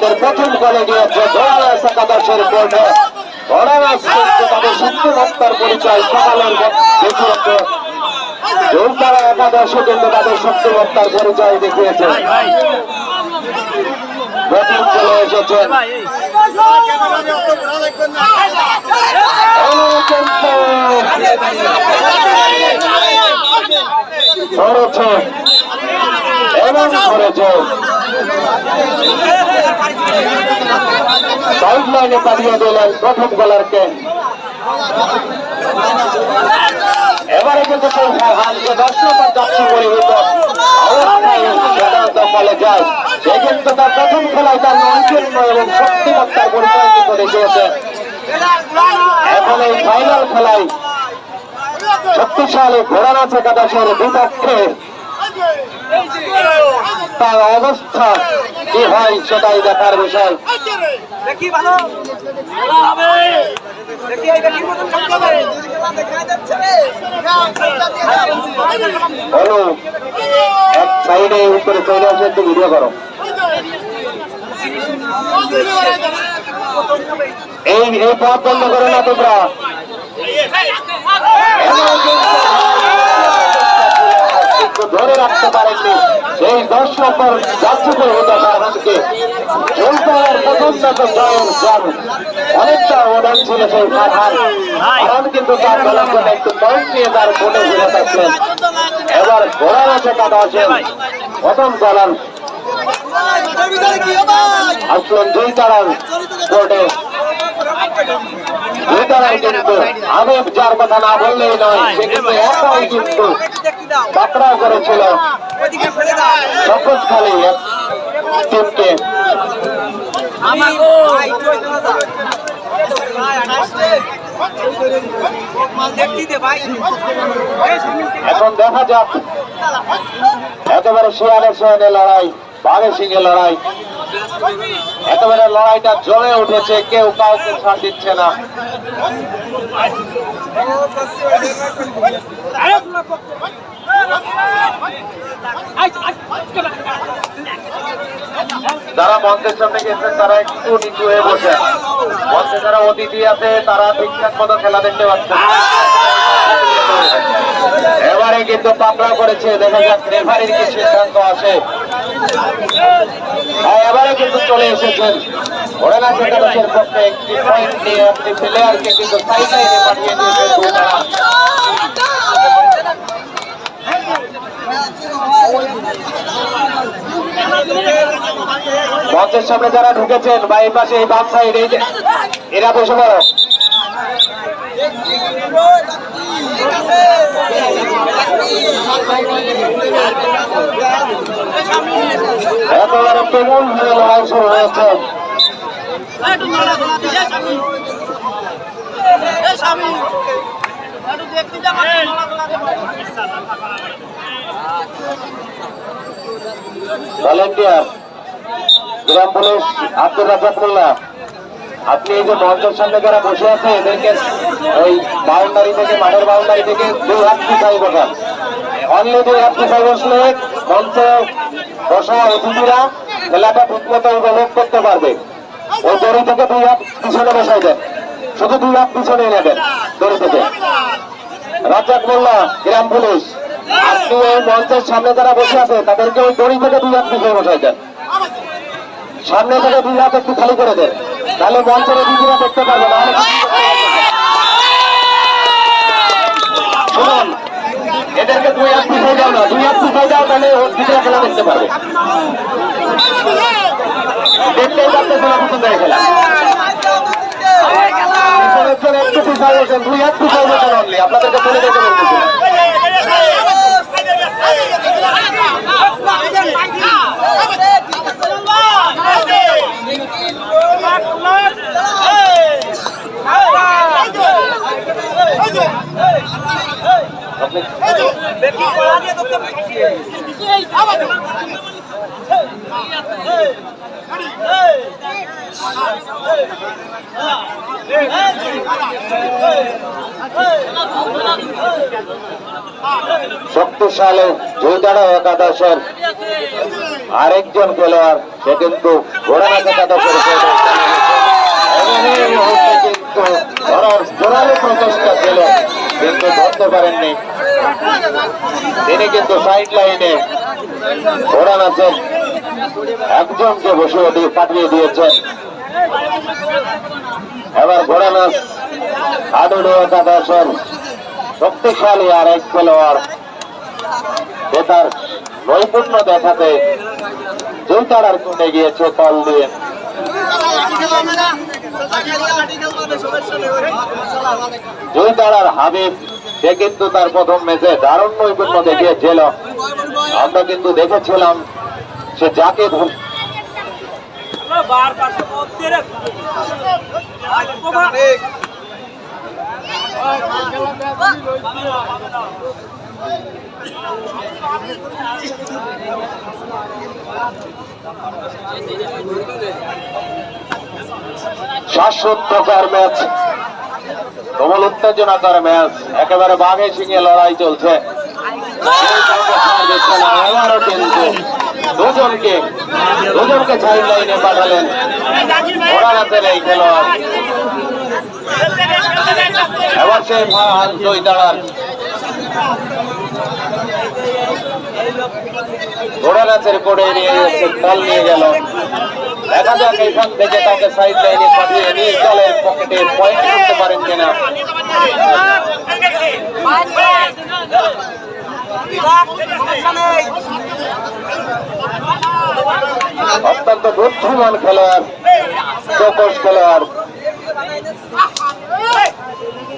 তাদের প্রথম গোলে দিয়েছে ঘোড়ানাস একাদশের বোর্ডে। ঘোড়ানাস কিন্তু তাদের শক্তিমত্তার পরিচয় সকালের দেখিয়েছে। জোরদারা একাদশে কিন্তু তাদের শক্তিমত্তার পরিচয় দেখিয়েছে। ব্যাটিং চলে এসেছেন ধরেছে এবং ধরেছে সাইড লাইনে পাঠিয়ে দিলেন প্রথম বোলারকে। এবারে কিন্তু 10 নম্বর যাত্রী পরিহিত ফলে যায়। সে কিন্তু তার প্রথম খেলায় তার নৈপুণ্য এবং শক্তিমত্তার পরিচয় কিন্তু দেখিয়েছে। এখন এই ফাইনাল খেলায় শক্তিশালী ঘোড়ানাস একাদশের বিপক্ষে তার অবস্থা কি হয় সেটাই দেখার বিষয়। এক সাইডে উপরে চলে আসে, একটু ভিডিও করো। এই পথ বন্ধ করো না তোমরা। ধরে রাখতে পারেননি সেই 10 নম্বর যাত্রী পরিহিত ফারহানকে। প্রথম অনেকটা অবদান ছিল সেই ফারহান কিন্তু তার দলের জন্য একটু পয়েন্ট নিয়ে তার বোনে ফিরে থাকছেন। এবার ঘোড়ানাস একাদশের প্রথম দলার আসলেন 2 তারার বোর্ডে। 2 তারার কিন্তু আবেগ যার কথা না বললেই নয়, সে কিন্তু একাই কিন্তু পাকড়াও করেছিল সপক্ষখালী টিমকে। এখন দেখা যাক একেবারে শিয়ালের সঙ্গে লড়াই, বাঘের সিংহে লড়াই, একেবারে লড়াইটা জমে উঠেছে, কেউ কাউকে ছাড় দিচ্ছে না। যারা মঞ্চের সামনে গেছেন তারা একটু নিচু হয়ে বসে, মঞ্চে যারা অতিথি আছে তারা ঠিকঠাক মতো খেলা দেখতে পাচ্ছেন। এবারে কিন্তু পাকড়াও করেছে, দেখা যাক রেফারির কি সিদ্ধান্ত আসে। এবারে কিন্তু চলে এসেছেন ঘোড়ানাস একাদশের পক্ষে একটি পয়েন্ট নিয়ে একটি প্লেয়ারকে কিন্তু সাইড লাইনে পাঠিয়ে দিয়েছেন। মঞ্চের সামনে যারা ঢুকেছেন বা এই পাশে এই বাম সাইড, এই যে এরা বসে পড়ো। একেবারে তুমুল লড়াই শুরু হয়েছে। ভলেন্টিয়ার গ্রাম পুলিশ আব্দুর রাজ্জাক মোল্লা, আপনি এই যে মঞ্চের সামনে যারা বসে আছে এদেরকে ওই বাউন্ডারি থেকে, মাঠের বাউন্ডারি থেকে 2 হাত পিছাই বসান। অনলি 2 হাত পিছাই বসলে মঞ্চে বসা অতিথিরা খেলাটা ঠিক মতো উপভোগ করতে পারবে। ওই দড়ি থেকে 2 হাত পিছনে বসাই দেন, শুধু 2 হাত পিছনে নেবেন দড়ি থেকে। রাজ্জাক মোল্লা গ্রাম পুলিশ, আপনি ওই মঞ্চের সামনে যারা বসে আছে তাদেরকে ওই দড়ি থেকে 2 হাত পিছনে বসাই দেন, সামনে থেকে 2 হাত একটু খালি করে দেন, তাহলে মঞ্চের অতিথিরা দেখতে পারবে না। শুনুন, এদেরকে 2 হাত পিছাই দাও না, 2 হাত পিছাই দাও, তাহলে অতিথিরা খেলা দেখতে পারবে। দেখতেই পারতে খেলা পছন্দ হয় খেলা। একটু পিছাই বসেন, 2 হাত পিছাই বসেন অনলি, আপনাদেরকে চলে যেতে বলতেছি। শক্তিশালী জয়দাড়া একাদশের আরেকজন খেলোয়াড়, সে কিন্তু ঘোড়ানাথ একাদশের কিন্তু ধরার জোরালো প্রচেষ্টা ছিল, কিন্তু ধরতে পারেননি। তিনি কিন্তু সাইড লাইনে ঘোড়ানাথের একজনকে বসে পাঠিয়ে দিয়েছেন। এবার ঘোড়ানাথ হাডুডু একাদশের শক্তিশালী আর এক খেলোয়াড়, যে তার নৈপুণ্য দেখাতে জয়তাড়ার কোণে গিয়েছে তল দিয়ে। জয়তাড়ার হাবিব, সে কিন্তু তার প্রথম ম্যাচে দারুণ নৈপুণ্য দেখিয়েছিল। আমরা কিন্তু দেখেছিলাম সে যাকে শ্বাসরুদ্ধকর ম্যাচ, প্রবল উত্তেজনাকর ম্যাচ, একেবারে বাঘে সিংহে লড়াই চলছে। এবারও কিন্তু দুজনকে সাইড লাইনে পাঠালেন ঘোড়ানাথের এই খেলোয়াড়। এবার সে জয়তাড়ার ঘোড়ানাথের কোণে নিয়ে বল নিয়ে গেল। দেখা যাক এখান থেকে তাকে সাইড লাইনে পাঠিয়ে নিয়ে দলের পকেটে পয়েন্ট করতে পারেন কিনা। অত্যন্ত বুদ্ধিমান খেলোয়াড়, চৌকস খেলোয়াড়,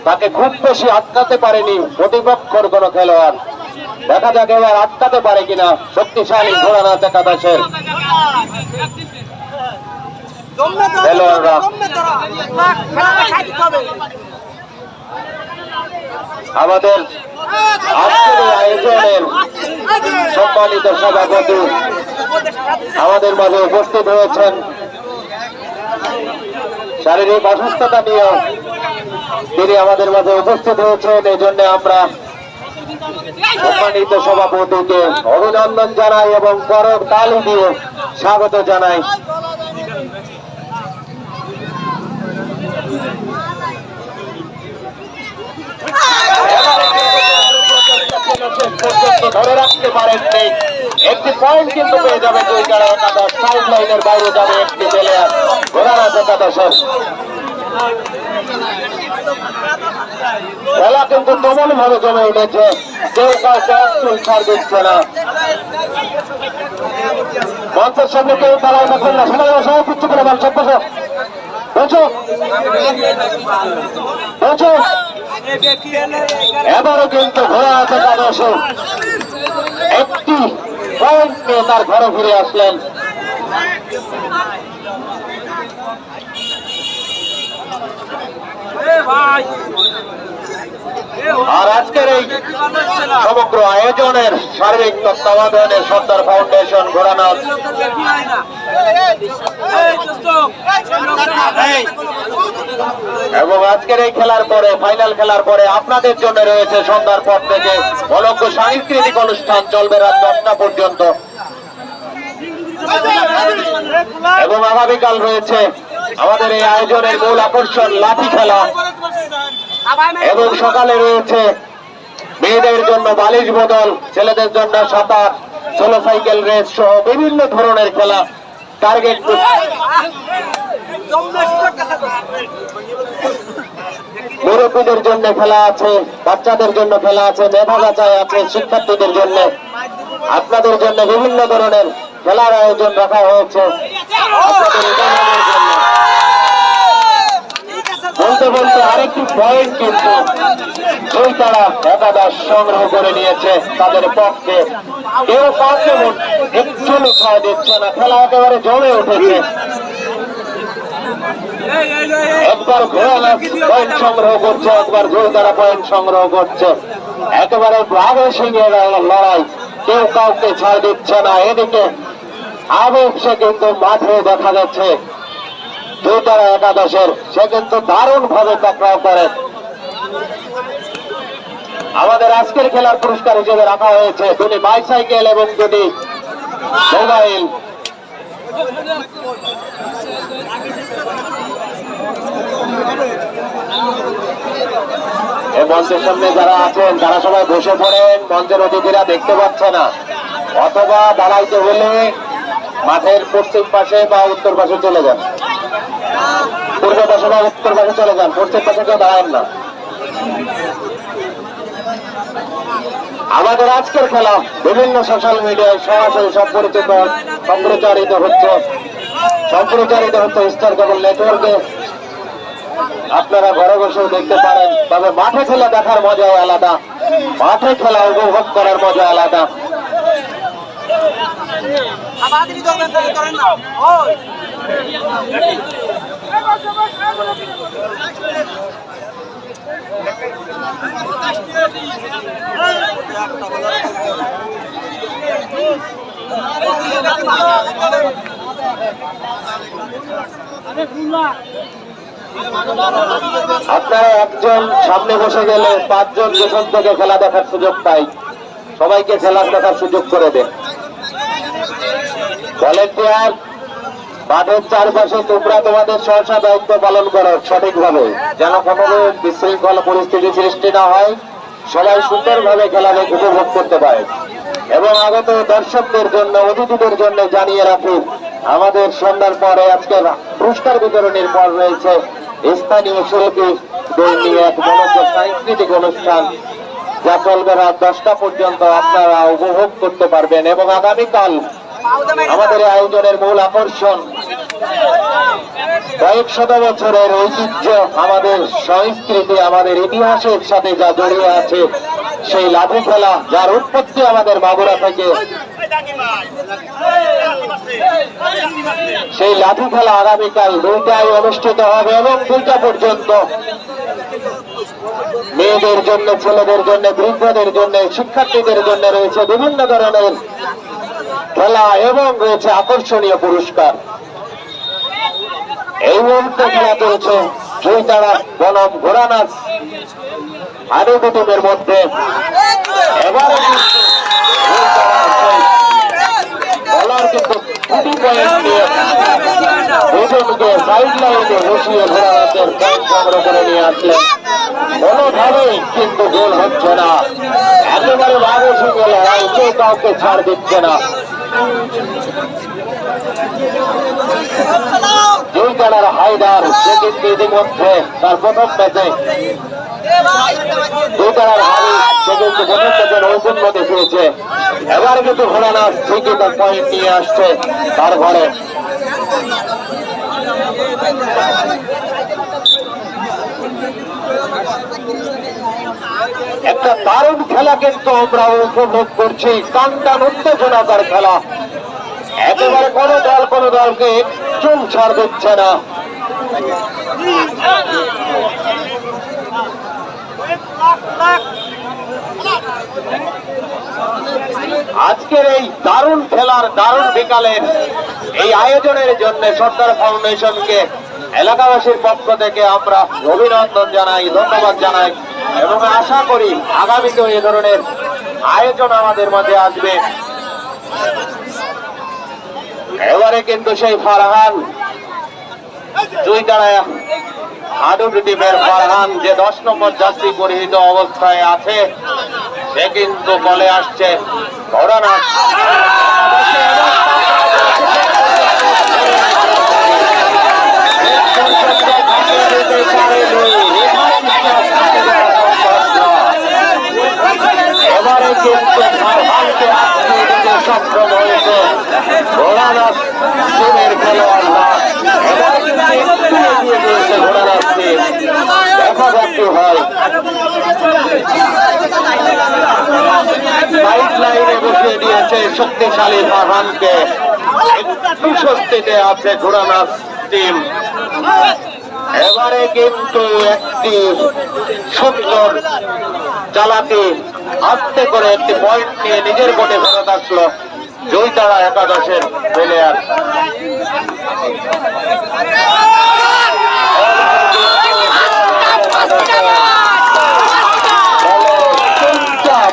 তাকে খুব বেশি আটকাতে পারেনি প্রতিপক্ষের কোন খেলোয়াড়। দেখা যাক এবার আটকাতে পারে কিনা শক্তিশালী ঘোড়ানাথ একাদশের খেলোয়াড়রা। আমাদের আজকের আয়োজনের সম্মানিত সভাপতি আমাদের মাঝে উপস্থিত হয়েছেন। শারীরিক অসুস্থতা নিয়েও তিনি আমাদের মাঝে উপস্থিত হয়েছেন, এই জন্য আমরা সম্মানিত সভাপতিকে অভিনন্দন জানাই এবং করক তালি দিয়ে স্বাগত জানাই। ধরে রাখতে পারেননি, একটি পয়েন্ট কিন্তু পেয়ে যাবে জয়তাড়া একাদশ। সাইড লাইনের বাইরে যাবে একটি প্লেয়ার ঘোড়ানাথ একাদশের। খেলা কিন্তু তেমন ভাবে জমে উঠেছে, কেউ কাউকে অস্ত্র ছাড় দিচ্ছে না। মঞ্চের সামনে কেউ তারাই দেখবেন না, সবাই বসে কিচ্ছু করে বল, সব বসো বসো বসো। এবারও কিন্তু ঘোড়ানাথ একাদশ একটি পয়েন্ট নিয়ে তার ঘরে ফিরে আসলেন। আর আজকের এই সমগ্র আয়োজনের শারীরিক তত্ত্বাবধানে সর্দার ফাউন্ডেশন ঘোড়ানাথ এবং আজকের এই খেলার পরে, ফাইনাল খেলার পরে আপনাদের জন্য রয়েছে সন্ধ্যার পর থেকে অলঙ্ঘ সাংস্কৃতিক অনুষ্ঠান, চলবে রাত 10টা পর্যন্ত। এবং আগামীকাল রয়েছে আমাদের এই আয়োজনের মূল আকর্ষণ লাঠি খেলা, এবং সকালে রয়েছে মেয়েদের জন্য বালিশ বদল, ছেলেদের জন্য সাঁতার, সোলো সাইকেল রেস সহ বিভিন্ন ধরনের খেলা। টার্গেট মুরব্বীদের জন্য খেলা আছে, বাচ্চাদের জন্য খেলা আছে, মেধা যাচাই আছে, শিক্ষার্থীদের জন্য, আপনাদের জন্য বিভিন্ন ধরনের খেলার আয়োজন রাখা হয়েছে আপনাদের জন্য। বলতে বলতে আরেকটি পয়েন্ট কিন্তু জয়তাড়া একাদশ সংগ্রহ করে নিয়েছে তাদের পক্ষে। কেউ কাউকে একটু ছাড় দিচ্ছে না, খেলা একেবারে জমে উঠেছে। একবার ঘোড়ানাথ পয়েন্ট সংগ্রহ করছে, একবার জয়তাড়া পয়েন্ট সংগ্রহ করছে, একেবারে বাঘে সিংহে লড়াই, কেউ কাউকে ছাড় দিচ্ছে না। এদিকে আবেগ সে কিন্তু মাঠে দেখা যাচ্ছে জয়তাড়া একাদশের, সে কিন্তু দারুণ ভাবে টকরাও করে আমাদের আজকের খেলার পুরস্কার হিসেবে রাখা হয়েছে দুটি বাইসাইকেল এবং দুটি মোবাইল। এই মঞ্চের সামনে যারা আছেন তারা সবাই বসে পড়েন, মঞ্চের অতিথিরা দেখতে পাচ্ছে না, অথবা দাঁড়াইতে হলে মাঠের পশ্চিম পাশে বা উত্তর পাশে চলে যান, পূর্ব পাশে বা উত্তর পাশে চলে যান, পশ্চিম পাশে কেউ দাঁড়ান না। আমাদের আজকের খেলা বিভিন্ন সোশ্যাল মিডিয়ায় সরাসরি সম্প্রচারিত হচ্ছে স্টার কেবল নেটওয়ার্কে। আপনারা ঘরে বসেও দেখতে পারেন, তবে মাঠে খেলা দেখার মজাই আলাদা, মাঠে খেলা উপভোগ করার মজা আলাদা। আপনারা একজন সামনে বসে গেলে 5 জন পেছন থেকে খেলা দেখার সুযোগ পাই, সবাইকে খেলা দেখার সুযোগ করে দেন। ভলেন্টিয়ার মাঠের চারপাশে তোমরা তোমাদের সহসা দায়িত্ব পালন করো সঠিকভাবে, যেন কোনো বিশৃঙ্খল পরিস্থিতি সৃষ্টি না হয়, সবাই সুন্দরভাবে খেলা উপভোগ করতে পারে। এবং আগত দর্শকদের জন্য, অতিথিদের জন্য জানিয়ে রাখি, আমাদের সন্ধ্যার পরে আজকে পুরস্কার বিতরণের পর রয়েছে স্থানীয় শিল্পীদের নিয়ে এক মনোজ্ঞ সাংস্কৃতিক অনুষ্ঠান, যা চলবে রাত 10টা পর্যন্ত, আপনারা উপভোগ করতে পারবেন। এবং আগামীকাল আমাদের আয়োজনের মূল আকর্ষণ, কয়েক শত বছরের ঐতিহ্য, আমাদের সংস্কৃতি, আমাদের ইতিহাসের সাথে যা জড়িয়ে আছে, সেই লাঠি খেলা, যার উৎপত্তি আমাদের মাগুরা থেকে, সেই লাঠি খেলা আগামীকাল 2টায় অনুষ্ঠিত হবে এবং 2টা পর্যন্ত। মেয়েদের জন্য, ছেলেদের জন্য, বৃদ্ধদের জন্য, শিক্ষার্থীদের জন্য রয়েছে বিভিন্ন ধরনের খেলা এবং রয়েছে আকর্ষণীয় পুরস্কার। এই মুহূর্তে খেলা চলছে জয়তারা বনাম ঘোড়ানাচ আরো টিমের মধ্যে। এবারে বলার কিন্তু 2 পয়েন্ট নিয়ে দুজনকে সাইড লাইনে বসিয়ে ঘোড়ানাচের পয়েন্ট সংগ্রহ করে নিয়ে আসলেন, কোনোভাবেই কিন্তু গোল হচ্ছে না, একেবারে বাবুসি গেলে কেউ কাউকে ছাড় দিচ্ছে না। জয়তারার হায়দার, সে কিন্তু ইতিমধ্যে তার প্রথম ম্যাচে জয়তারার হারি, সে কিন্তু প্রথম ম্যাচে নৈপুণ্য দেখিয়েছে। এবার কিন্তু ঘোড়ানাচ ঠিকই তার পয়েন্ট নিয়ে আসছে তার ঘরে। একটা দারুণ খেলা কিন্তু আমরা উপভোগ করছি, টানটান উত্তেজনাকার খেলা, একেবারে কোনো দলকে একটু ছাড় দিচ্ছে না। আজকের এই দারুণ খেলার, দারুণ বিকালের এই আয়োজনের জন্য সরকার ফাউন্ডেশনকে এলাকাবাসীর পক্ষ থেকে আমরা অভিনন্দন জানাই, ধন্যবাদ জানাই এবং আশা করি আগামীতেও এই ধরনের আয়োজন আমাদের মাঝে আসবে। এবারে কিন্তু সেই ফারহান, জয়তারা হাডুডু টিমের ফারহান, যে 10 নম্বর জার্সি পরিহিত অবস্থায় আছে, সে কিন্তু বলে আসছে ঘোড়ানাচ। এবারে কিন্তু ফারহানকে আটকে দিতে সক্ষম হয়েছে ঘোড়ানাচ টিমের খেলোয়াড়রা। এবারে কিন্তু একটু এগিয়ে দিয়েছে ঘোড়ানাচ টিম, দেখা যাক কি হয়। সাইড লাইনে বসিয়ে দিয়েছে শক্তিশালী ফারহানকে, একটু স্বস্তিতে আছে ঘোড়ানাচ টিম। এবারে কিন্তু একটি সুন্দর চালাকি আস্তে করে একটি পয়েন্ট নিয়ে নিজের কোর্টে ফেরত আসলো জয়তারা একাদশের প্লেয়ার।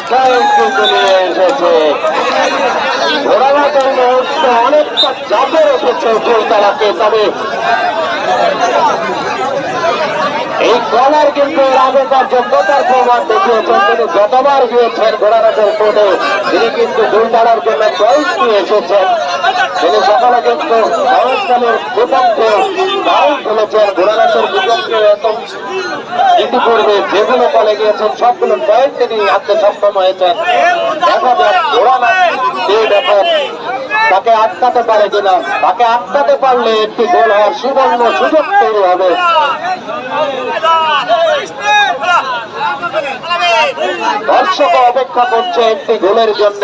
অপেক্ষায় কিন্তু নিয়ে এসেছে। ঘোড়াঘাটের মুহূর্তে অনেকটা চাপে রেখেছে জয়তারাকে, তবে এই কলার কিন্তু এর আগে তার যোগ্যতার প্রমাণ দেখিয়েছেন। তিনি যতবার গিয়েছেন ঘোড়াঘাটের কোর্টে, তিনি কিন্তু জয়তারার জন্য পয়েন্ট নিয়ে এসেছেন। তিনি সকালে কিন্তু মহেশখালীর বিপক্ষে দারুণ খেলেছেন। ঘোড়াঘাটের বিপক্ষে এখন ইতিপূর্বে যেগুলো বলে গিয়েছেন সবগুলো পয়েন্ট তিনি আনতে সক্ষম হয়েছেন। দেখা যাক ঘোড়াঘাট দেখেন তাকে আটকাতে পারে কিনা। তাকে আটকাতে পারলে একটি গোল হওয়ার সুবর্ণ সুযোগ তৈরি হবে। দর্শক অপেক্ষা করছে একটি গোলের জন্য।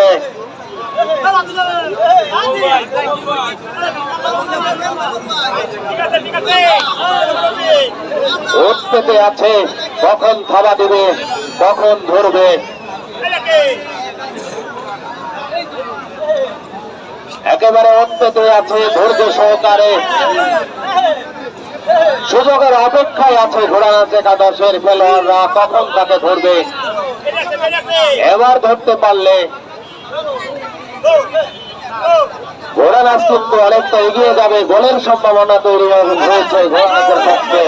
ওট পেতে আছে, কখন থাবা দেবে, কখন ধরবে। একেবারে ওট পেতে আছে, ধৈর্য সহকারে সুযোগের অপেক্ষায় আছে ঘোড়াঘাট একাদশের খেলোয়াড়রা, কখন তাকে ধরবে। এবার ধরতে পারলে ঘোড়াঘাট কিন্তু অনেকটা এগিয়ে যাবে। গোলের সম্ভাবনা তৈরি হয়েছে ঘোড়াঘাটের পক্ষে।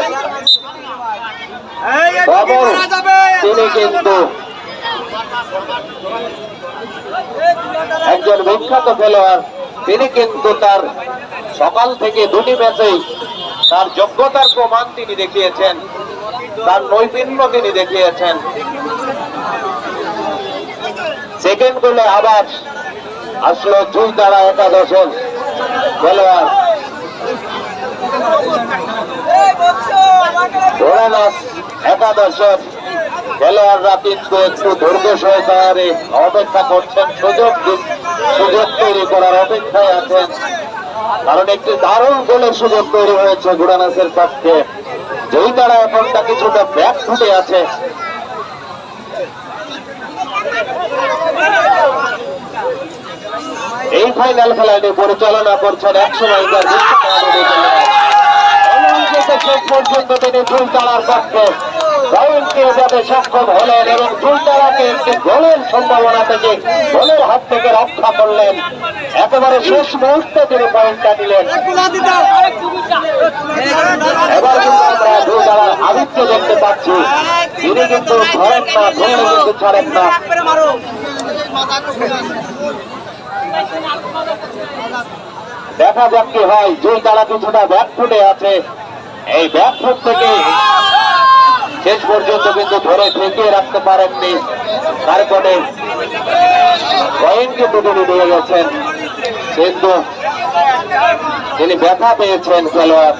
তিনি কিন্তু একজন বিখ্যাত খেলোয়াড়। তিনি কিন্তু তার সকাল থেকে দুটি ম্যাচেই তার যোগ্যতার প্রমাণ তিনি দেখিয়েছেন, তার নৈপুণ্য তিনি দেখিয়েছেন। সেকেন্ড গোলে আবার আসলো জয়তারা একাদশের খেলোয়াড়। ঘোড়াঘাট একাদশের খেলোয়াড়রা কিন্তু একটু ধৈর্য সহকারে অপেক্ষা করছেন, সুযোগ তৈরি করার অপেক্ষায় আছেন। কারণ একটি দারুণ গোলের সুযোগ তৈরি হয়েছে ঘোড়াঘাটের পক্ষে। জয়তারা এখনটা কিছুটা ব্যাক ফুটে আছে। এই ফাইনাল খেলাটি পরিচালনা করছেন একসময়কার শেষ পর্যন্ত তিনি জয়তারার পক্ষে পয়েন্টে যাতে সক্ষম হলেন এবং জয়তারাকে একটি গোলের সম্ভাবনা থেকে, গোলের হাত থেকে রক্ষা করলেন। একেবারে শেষ মুহূর্তে তিনি পয়েন্টটা নিলেন। এবার কিন্তু আমরা জয়তারার আদিত্য দেখতে পাচ্ছি। তিনি কিন্তু ধরেন না, ধরলে কিন্তু ছাড়েন না। দেখা যাক কি হয়। জয়তারা কিছুটা ব্যাক ফুটে আছে। এই ব্যাক ফুট থেকে শেষ পর্যন্ত কিন্তু ধরে ঠেকিয়ে রাখতে পারেননি। তারপরে পয়েন্ট কিন্তু তিনি দিয়ে গেছেন, কিন্তু তিনি ব্যথা পেয়েছেন খেলোয়াড়।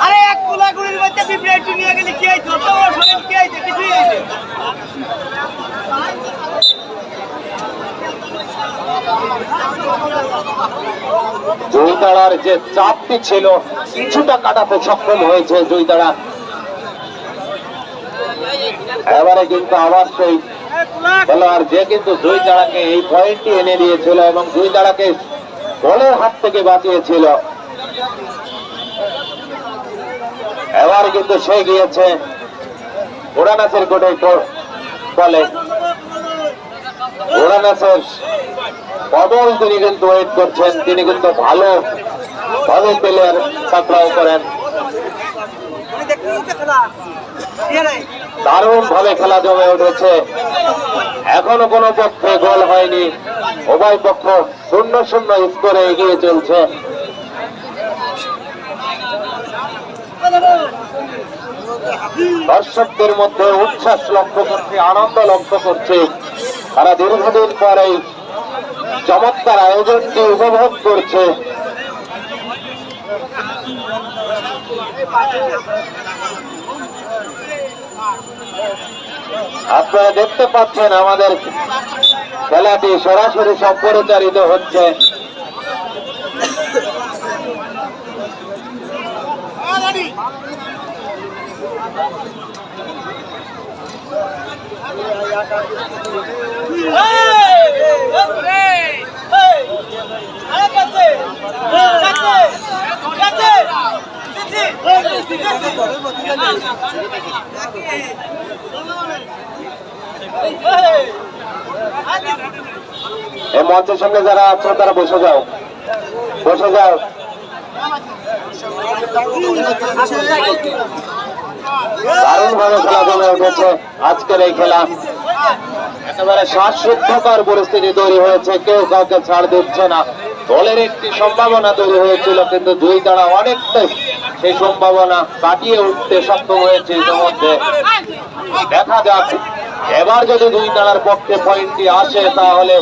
আরে এক গোলাগুলির মধ্যে বিব্রেটি নিয়ে গেলে কি হইতো? তো শরীর কি হইতো? কিছুই হইতো। জয়তারার যে চাপটি ছিল কিছুটা কাটাতে সক্ষম হয়েছে জয়তারা। এবারে কিন্তু আবার সেই খেলোয়াড় যে কিন্তু জয়তারাকে এই পয়েন্টটি এনে দিয়েছিল এবং জয়তারাকে গোলের হাত থেকে বাঁচিয়েছিল, এবার কিন্তু সে গিয়েছে ঘোড়াঘাটের কোর্টে বলে। ঘোড়াঘাটের প্রবল তিনি কিন্তু ওয়েট করছেন। তিনি কিন্তু ভালো ভাবে প্লেয়ার পাকড়াও করেন, দারুণ ভাবে খেলা জমে উঠেছে। এখনো কোনো পক্ষে গোল হয়নি, উভয় পক্ষ 0-0 স্কোরে এগিয়ে চলছে। দর্শকদের মধ্যে উচ্ছ্বাস লক্ষ্য করছে, আনন্দ লক্ষ্য করছে। তারা দীর্ঘদিন পর এই চমৎকার আয়োজনটি উপভোগ করছে। আপনারা দেখতে পাচ্ছেন আমাদের খেলাটি সরাসরি সম্প্রচারিত হচ্ছে। এই মঞ্চের সামনে যারা আছো তারা বসে যাও, বসে যাও। দারুণ ভাবে খেলা জমে উঠেছে আজকের এই খেলা, একেবারে শ্বাসরুদ্ধকর পরিস্থিতি তৈরি হয়েছে, কেউ কাউকে ছাড় দিচ্ছে না। দলের একটি সম্ভাবনা তৈরি হয়েছিল, কিন্তু দুই তারা অনেকটাই সেই সম্ভাবনা কাটিয়ে উঠতে সক্ষম হয়েছে ইতিমধ্যে। দেখা যাক এবার যদি দুই তারার পক্ষে পয়েন্টটি আসে তাহলে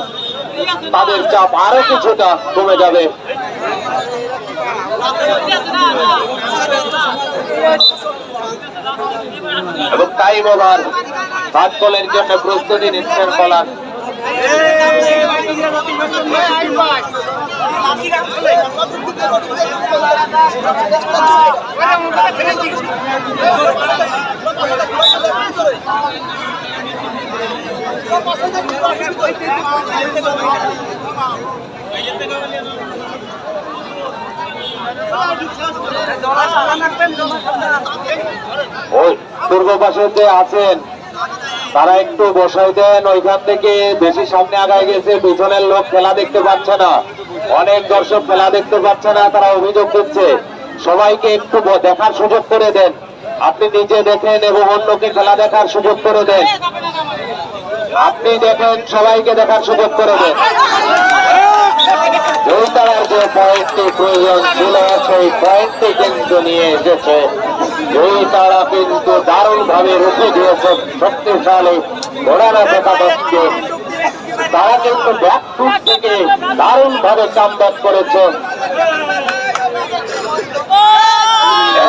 তাদের চাপ আরো কিছুটা কমে যাবে। এবং টাইম ওভার, 7 বলের জন্য প্রস্তুতি নিচ্ছেন বলার। ওই পূর্ব পাশে যে আছেন তারা একটু বসাই দেন, ওইখান থেকে বেশি সামনে আগায় গেছে, পিছনের লোক খেলা দেখতে পাচ্ছে না, অনেক দর্শক খেলা দেখতে পাচ্ছে না, তারা অভিযোগ দিচ্ছে। সবাইকে একটু দেখার সুযোগ করে দেন, আপনি নিজে দেখেন এবং অন্যকে খেলা দেখার সুযোগ করে দেন। আপনি দেখেন, সবাইকে দেখার সুযোগ করে দেন। দুই তারার যে পয়েন্টটি প্রয়োজন ছিল সেই পয়েন্টটি কিন্তু নিয়ে এসেছে দুই তারা, কিন্তু দারুণ ভাবে রুখে দিয়েছে শক্তিশালী ঘোড়ারা একাদশকে। তারা কিন্তু ব্যাকফুট থেকে দারুণ ভাবে কামব্যাক করেছে।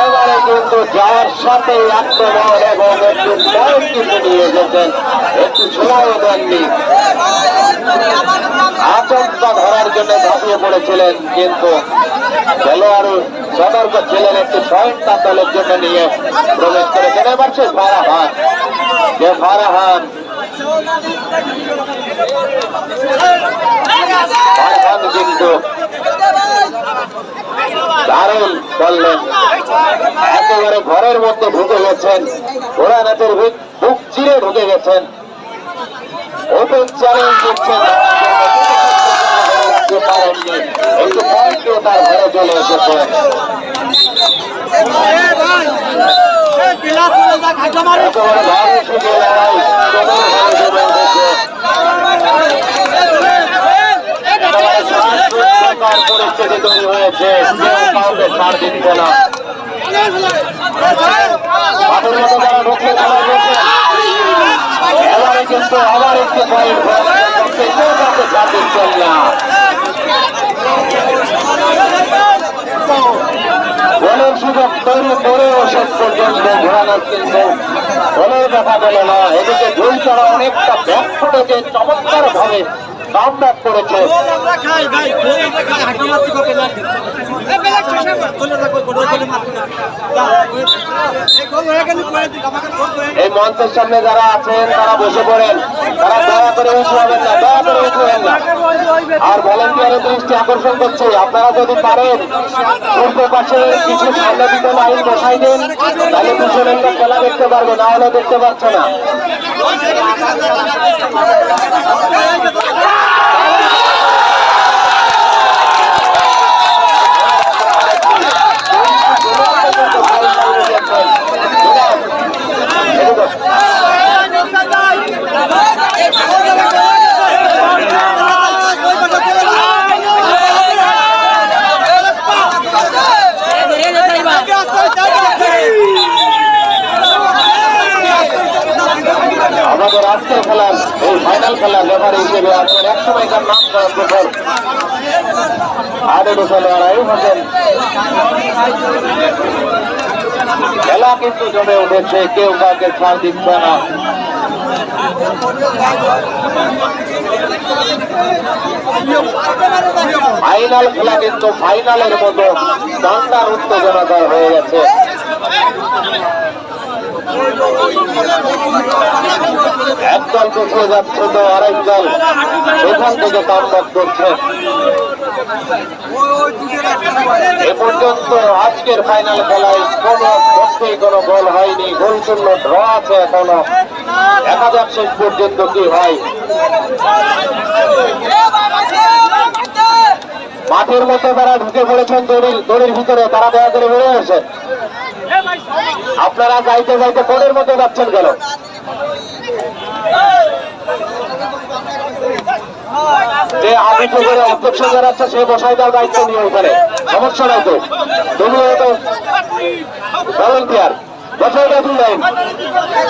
এবারে কিন্তু যাওয়ার সাথে আক্রমণ এবং একটু পয়েন্ট কিন্তু নিয়ে এসেছেন, একটু সময়ও দেননি। আচমকা ধরার জন্য ঝাঁপিয়ে পড়েছিলেন, কিন্তু খেলোয়াড় সতর্ক ছিলেন, একটি পয়েন্ট তার দলের জন্য নিয়ে প্রবেশ করেছেন। এবার সে ফারাহান, যে ফারাহান কিন্তু দারুণ বললেন, একেবারে ঘরের মধ্যে ঢুকে গেছেন, ঘোড়া নাচের বুক চিরে ঢুকে গেছেন, ওপেন চ্যালেঞ্জ দিচ্ছেন, একটু পয়েন্টও তার ঘরে চলে এসেছে। পরিস্থিতি তৈরি হয়েছে, কেউ কাউকে ছাড় দিচ্ছে না। এবারে কিন্তু আবার একটু পয়েন্ট কেউ কাউকে ছাড় দিচ্ছেন না। গোলের সুযোগ তৈরি করেও শেষ পর্যন্ত ঘোরানোর কিন্তু গোলের দেখা গেল না। এদিকে দুই তারা অনেকটা ব্যাক ফুটেছে, চমৎকার ভাবে কামব্যাক করেছে। এই মঞ্চের সামনে যারা আছেন তারা বসে পড়েন, তারা দয়া করে উঁচু হবেন না, দয়া করে উঁচু হবেন না। আর ভলেন্টিয়ারের দৃষ্টি আকর্ষণ করছে, আপনারা যদি পারেন পূর্ব পাশে কিছু সামনে দিকে লাইন বসাই দেন, তাহলে পিছনের লোক খেলা দেখতে পারবে, না হলে দেখতে পাচ্ছে না। আমাদের আজকের খেলার এই ফাইনাল খেলার রেফারি হিসেবে আছেন এক সময়কার নাম করা প্রথম আরেক খেলোয়াড় আয়ুব হোসেন। খেলা কিন্তু জমে উঠেছে, কেউ কাউকে ছাড় দিচ্ছে না। ফাইনাল খেলা কিন্তু ফাইনালের মতো শানদার উত্তেজনাকর হয়ে গেছে। একদল পিছিয়ে যাচ্ছে তো আরেক দল এখান থেকে কামব্যাক করছে। এ পর্যন্ত আজকের ফাইনাল খেলায় কোনো গোল হয়নি, গোলশূন্য ড্র আছে এখনো। দেখা যাক শেষ পর্যন্ত কি হয়। মাঠের মধ্যে তারা ঢুকে পড়েছেন দড়ির ভিতরে, তারা দয়া করে বেরিয়ে আসেন। আপনারা যাইতে যাইতে কোণের মধ্যে যাচ্ছেন কেন? যে আগে করে অবজেকশন জানাচ্ছে সে বসাই দেওয়ার দায়িত্ব নিয়ে ওখানে, সমস্যা নাই তো। তুমি তো ভলেন্টিয়ার, বসাই দাও 2 লাইন,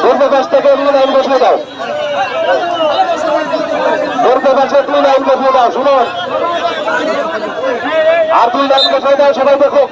পূর্ব পাশ থেকে 2 লাইন বসাই দাও, পূর্ব পাশে 2 লাইন বসিয়ে দাও। শুনুন, আর 2 লাইন বসাই দাও, সবাই দেখো।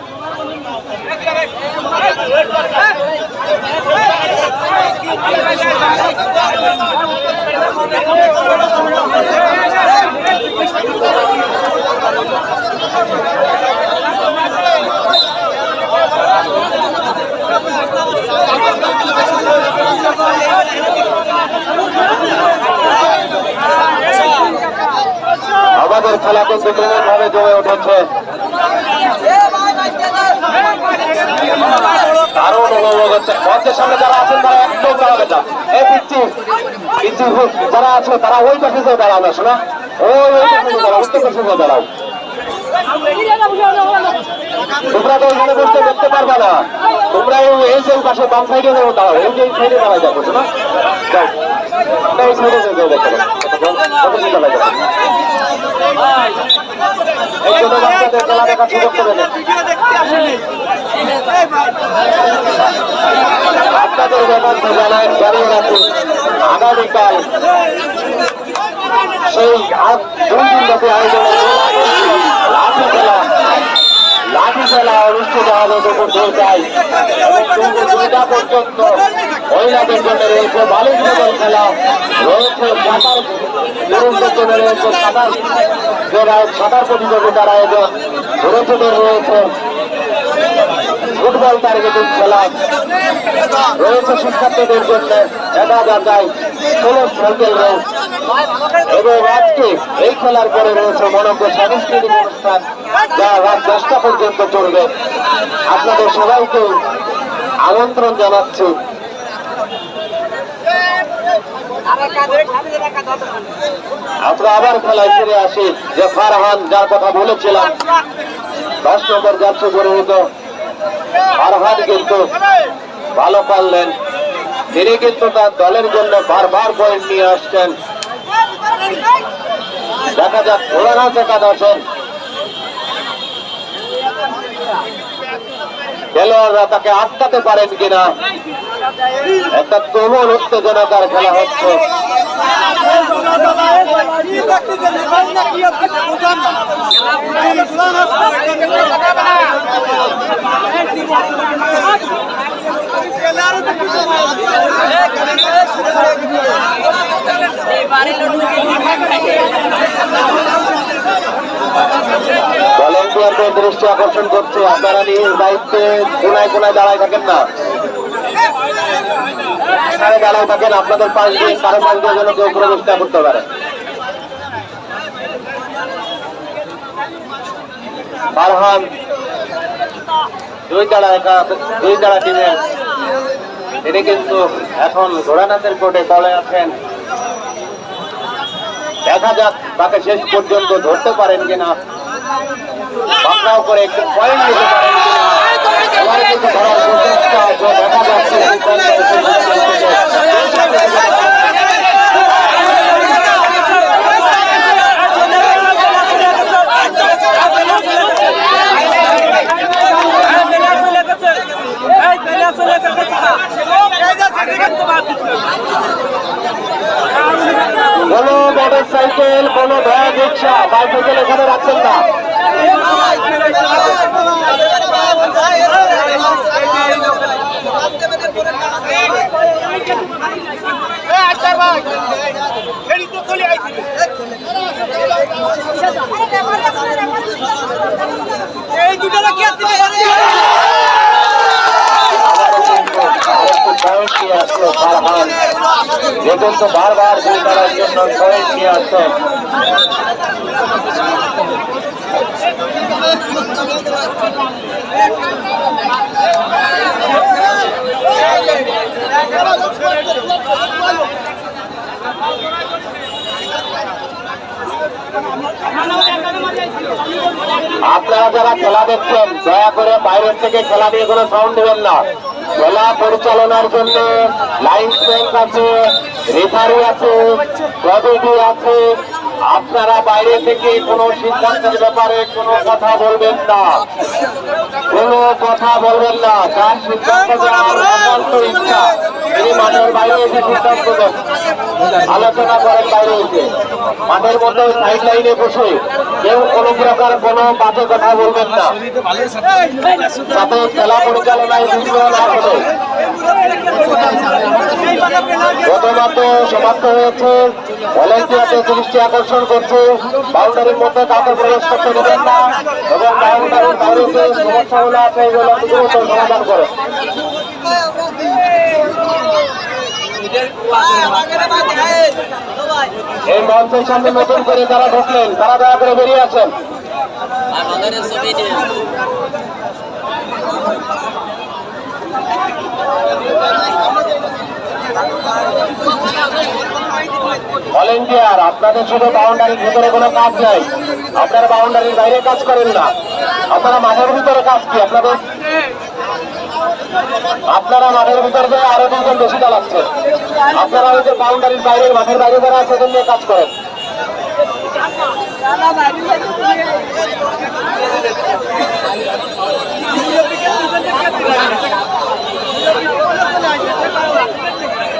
আমাদের খেলা কিন্তু কেমন ভাবে জমে উঠেছে, আরো অনুভব হচ্ছে। মঞ্চের সামনে যারা আছেন তারা একদম দাঁড়াবে না, এই পিচ্ছি যারা আছে তারা ওই পাশে যে দাঁড়াও না, শোনা ওই পাশে দাঁড়াও, উত্তর পাশে দাঁড়াও। তোমরা তো ওইখানে বসতে দেখতে পারবে না, তোমরা এই যে পাশে বাম সাইডে দাঁড়াও, এই যে সাইডে দাঁড়াই যাবো, শোনা এই সাইডে দেখতে এই জন্য বাচ্চাদের খেলা দেখার সুযোগ করে দেন। আপনাদের ব্যাপারে জানিয়ে রাখুন, আগামীকাল সেই 2 দিন ব্যাপী আয়োজনে লাঠি খেলা অনুষ্ঠিত হবে দুপুর 2টায় এবং দুপুর 2টা পর্যন্ত মহিলাদের জন্য রয়েছে বালিকা খেলা, রয়েছে সাঁতার পুরুষদের জন্য রয়েছে সাঁতার প্রতিযোগিতার আয়োজন, ছোটদের রয়েছে ফুটবল টার্গেটিং খেলা, রয়েছে শিক্ষার্থীদের জন্য 1000 যায় 16 সাইকেল রেস এবং আজকে এই খেলার পরে রয়েছে মনোজ্ঞ সাংস্কৃতিক অনুষ্ঠান যা রাত 10টা পর্যন্ত চলবে। আপনাদের সবাইকে আমন্ত্রণ জানাচ্ছি। আমরা আবার খেলায় ফিরে আসি। যে ফারহান যার কথা বলেছিলাম 10 নম্বর যাচ্ছে পরিহিত ফারহান কিন্তু ভালো পারলেন, তিনি কিন্তু তার দলের জন্য বারবার পয়েন্ট নিয়ে আসছেন। দেখা যাক ঘোড়ানা একাদশের খেলোয়াড়রা তাকে আটকাতে পারেন কিনা। একটা তুমুল উত্তেজনাকার খেলা হচ্ছে। ভলেন্টিয়ারদের দৃষ্টি আকর্ষণ করছে, আপনারা নিজ দায়িত্বে কোনায় কোনায় দাঁড়ায় থাকেন না, দাঁড়ায় থাকেন। আপনাদের পাশ দিয়ে কারো পাশ দিয়ে যেন কেউ প্রবেশ না করতে পারে। ফারহান 2 তারা টিমের, তিনি কিন্তু এখন ঘোড়ানাথের কোর্টে দলে আছেন। দেখা যাক তাকে শেষ পর্যন্ত ধরতে পারেন কিনা, পাকড়াও করে একটু পয়েন্ট নিতে পারেন কিনা। সবাই কিন্তু ধরার প্রচেষ্টা আছে, দেখা যাচ্ছে কোনো মোটর সাইকেল, কোনো ভ্যান, রিক্সা, বাইসাইকেল এখানে রাখছেন না। এই দুটো দেখুন তো বারবার গোল করার জন্য পয়েন্ট নিয়ে আসছেন। আপনারা যারা খেলা দেখছেন দয়া করে বাইরের থেকে খেলা নিয়ে কোনো সাউন্ড দেবেন না। খেলা পরিচালনার জন্য লাইনসম্যান আছে, রেফারি আছে, কমিটি আছে। আপনারা বাইরে থেকে কোনো সিদ্ধান্তের ব্যাপারে কোনো কথা বলবেন না, কোনো কথা বলবেন না। যার সিদ্ধান্ত দেওয়ার একান্ত ইচ্ছা তিনি মাঠের বাইরে এসে সিদ্ধান্ত দেন, আলোচনা করেন বাইরে এসে। মাঠের মধ্যে সাইড লাইনে বসে কেউ কোনো প্রকার কোনো বাজে কথা বলবেন না, যাতে খেলা পরিচালনায় বিঘ্ন না ঘটে। প্রথমত সমাপ্ত হয়েছে, ভলেন্টিয়ারদের দৃষ্টি আকর্ষণ করছে বাউন্ডারির মধ্যে কাউকে প্রবেশ করতে দেবেন না এবং বাউন্ডারির বাইরে যে সমস্যাগুলো আছে এগুলো দ্রুত সমাধান করে। এই মঞ্চের সামনে নতুন করে যারা ঢুকলেন তারা দয়া করে বেরিয়ে আছেন। ভলেন্টিয়ার আপনাদের শুধু বাউন্ডারির ভিতরে কোনো কাজ নাই, আপনারা বাউন্ডারির বাইরে কাজ করেন না, আপনারা মাঠের ভিতরে কাজ কি আপনাদের? আপনারা মাঠের ভিতরে যে আরো দুজন বেশি চালাচ্ছেন, আপনারা ওই যে বাউন্ডারির বাইরে মাঠের বাইরে যারা আছে সেটা নিয়ে কাজ করেন।